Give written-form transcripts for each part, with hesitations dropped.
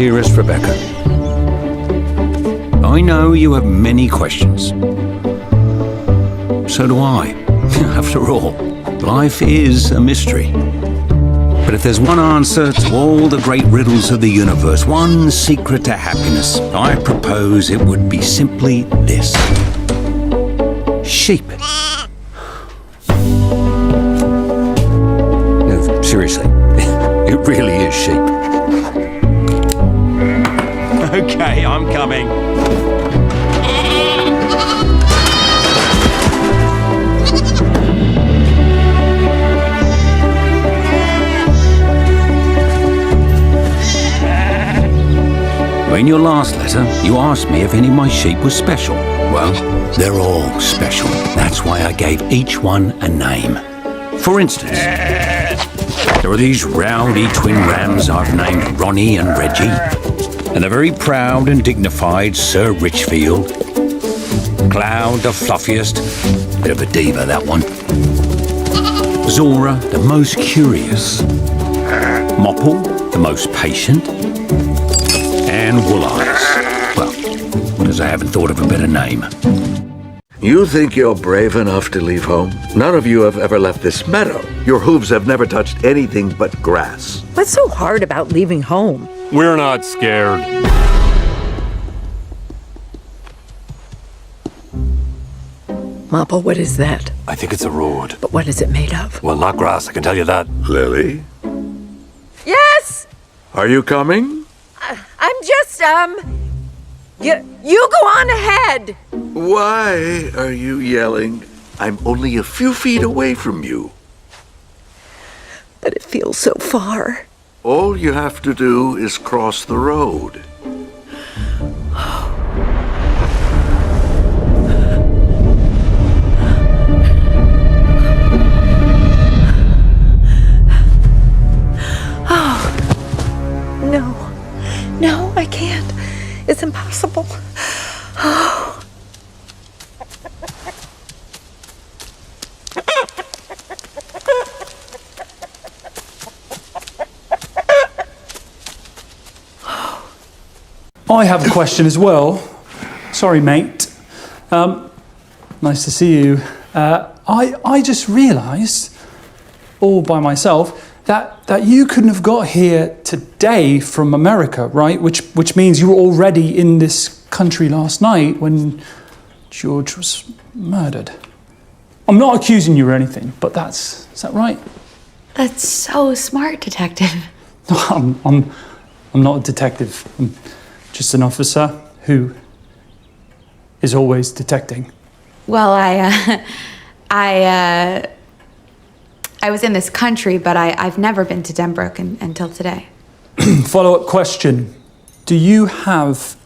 dearest Rebecca. I know you have many questions. So do I. After all, life is a mystery. But if there's one answer to all the great riddles of the universe, one secret to happiness, I propose it would be simply this. Sheep. No, seriously, it really is sheep. Okay, I'm coming. In your last letter, you asked me if any of my sheep were special. Well, they're all special. That's why I gave each one a name. For instance, there are these rowdy twin rams I've named Ronnie and Reggie, and the very proud and dignified Sir Richfield. Cloud, the fluffiest, bit of a diva, that one. Zora, the most curious. Mopple, the most patient. And Wool Eyes. Well, because I haven't thought of a better name. You think you're brave enough to leave home? None of you have ever left this meadow. Your hooves have never touched anything but grass. What's so hard about leaving home? We're not scared. Mopple, what is that? I think it's a road. But what is it made of? Well, not grass, I can tell you that. Lily? Yes! Are you coming? I'm just, you go on ahead! Why are you yelling? I'm only a few feet away from you. But it feels so far. All you have to do is cross the road. No, I can't. It's impossible. Oh. I have a question as well. Sorry, mate. Nice to see you. I just realised, all by myself, that you couldn't have got here today from America, right? Which means you were already in this country last night when George was murdered. I'm not accusing you or anything, but is that right? That's so smart, Detective. No, I'm not a detective. I'm just an officer who is always detecting. Well, I was in this country, but I've never been to Denbrook until today. Follow-up question. Do you have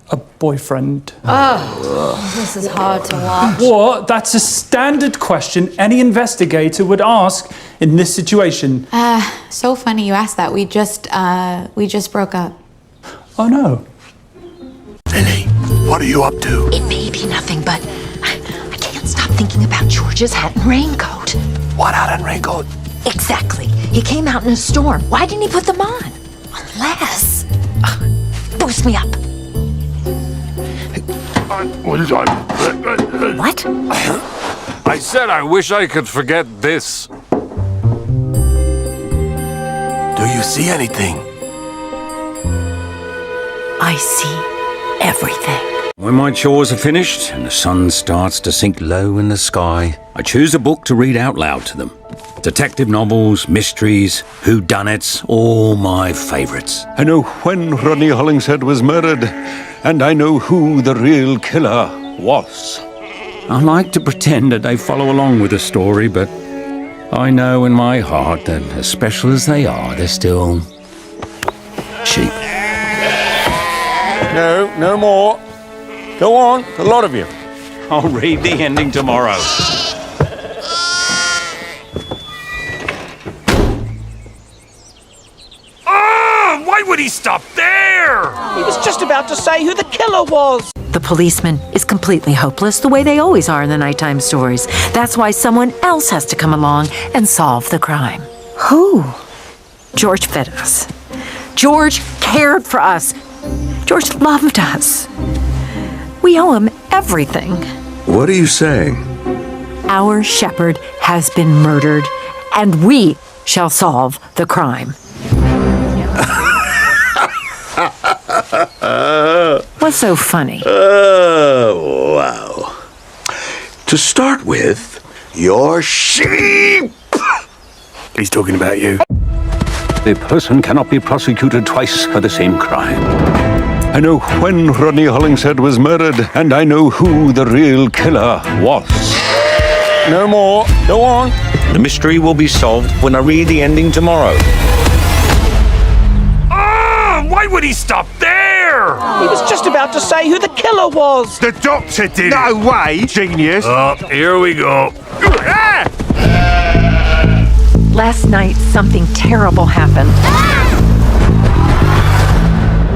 a boyfriend? Oh, this is hard to watch. What? That's a standard question any investigator would ask in this situation. So funny you asked that. We just broke up. Oh no. Lily, what are you up to? It may be nothing, but I can't stop thinking about George's hat and raincoat. What hat and raincoat? Exactly. He came out in a storm. Why didn't he put them on? Unless... boost me up. What? I said I wish I could forget this. Do you see anything? I see everything. When my chores are finished and the sun starts to sink low in the sky, I choose a book to read out loud to them. Detective novels, mysteries, whodunits, all my favorites. I know when Ronnie Hollingshead was murdered, and I know who the real killer was. I like to pretend that they follow along with the story, but I know in my heart that as special as they are, they're still sheep. No, no more. Go on, a lot of you. I'll read the ending tomorrow. Why would he stop there? He was just about to say who the killer was. The policeman is completely hopeless, the way they always are in the nighttime stories. That's why someone else has to come along and solve the crime. Who? George Feddos. George cared for us. George loved us. We owe him everything. What are you saying? Our shepherd has been murdered, and we shall solve the crime. What's so funny? Oh, wow. To start with, you're sheep! He's talking about you. A person cannot be prosecuted twice for the same crime. I know when Rodney Hollingshead was murdered, and I know who the real killer was. No more. Go on. The mystery will be solved when I read the ending tomorrow. Ah! Why would he stop there? He was just about to say who the killer was. The doctor did. No way, genius! Oh, here we go. Ah! Last night, something terrible happened.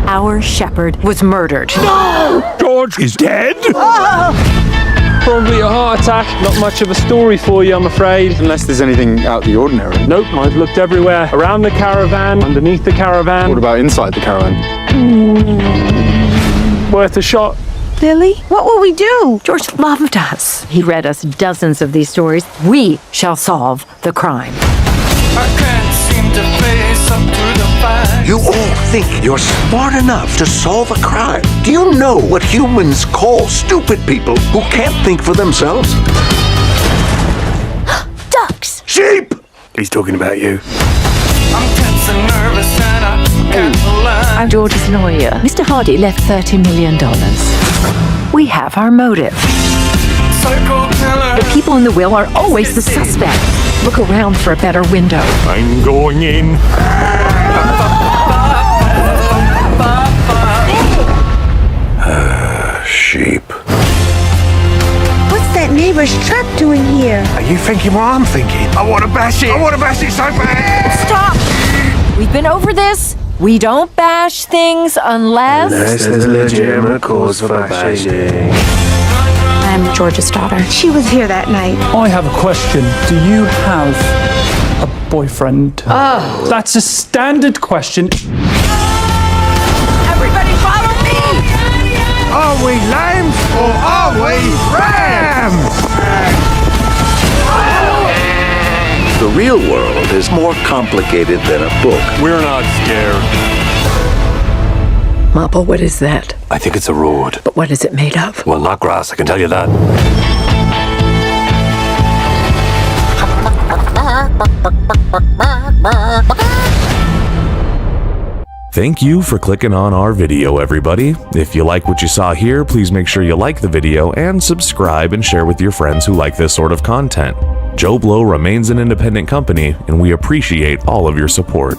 Our shepherd was murdered. George is dead? Probably a heart attack. Not much of a story for you, I'm afraid. Unless there's anything out of the ordinary. Nope, I've looked everywhere. Around the caravan, underneath the caravan. What about inside the caravan? Worth a shot. Lily, what will we do? George loved us. He read us dozens of these stories. We shall solve the crime. I can't seem to face up to the fact. You all think you're smart enough to solve a crime. Do you know what humans call stupid people who can't think for themselves? Ducks! Sheep! He's talking about you. I'm tense and nervous and I can't lie. I'm George's lawyer. Mr. Hardy left $30 million. We have our motive. Psycho killer. The people in the will are always the suspect. Look around for a better window. I'm going in. Sheep. What's that neighbor's truck doing here? Are you thinking what I'm thinking? I want to bash it. I want to bash it so bad. Stop! We've been over this. We don't bash things unless there's a legitimate cause for bashing. I'm George's daughter. She was here that night. I have a question. Do you have a boyfriend? Oh. That's a standard question. Everybody follow me! Are we lambs or are we rams? The real world is more complicated than a book. We're not scared. Mappa, what is that? I think it's a road. But what is it made of? Well, not grass, I can tell you that. Thank you for clicking on our video, everybody. If you like what you saw here, please make sure you like the video and subscribe and share with your friends who like this sort of content. Joe Blow remains an independent company, and we appreciate all of your support.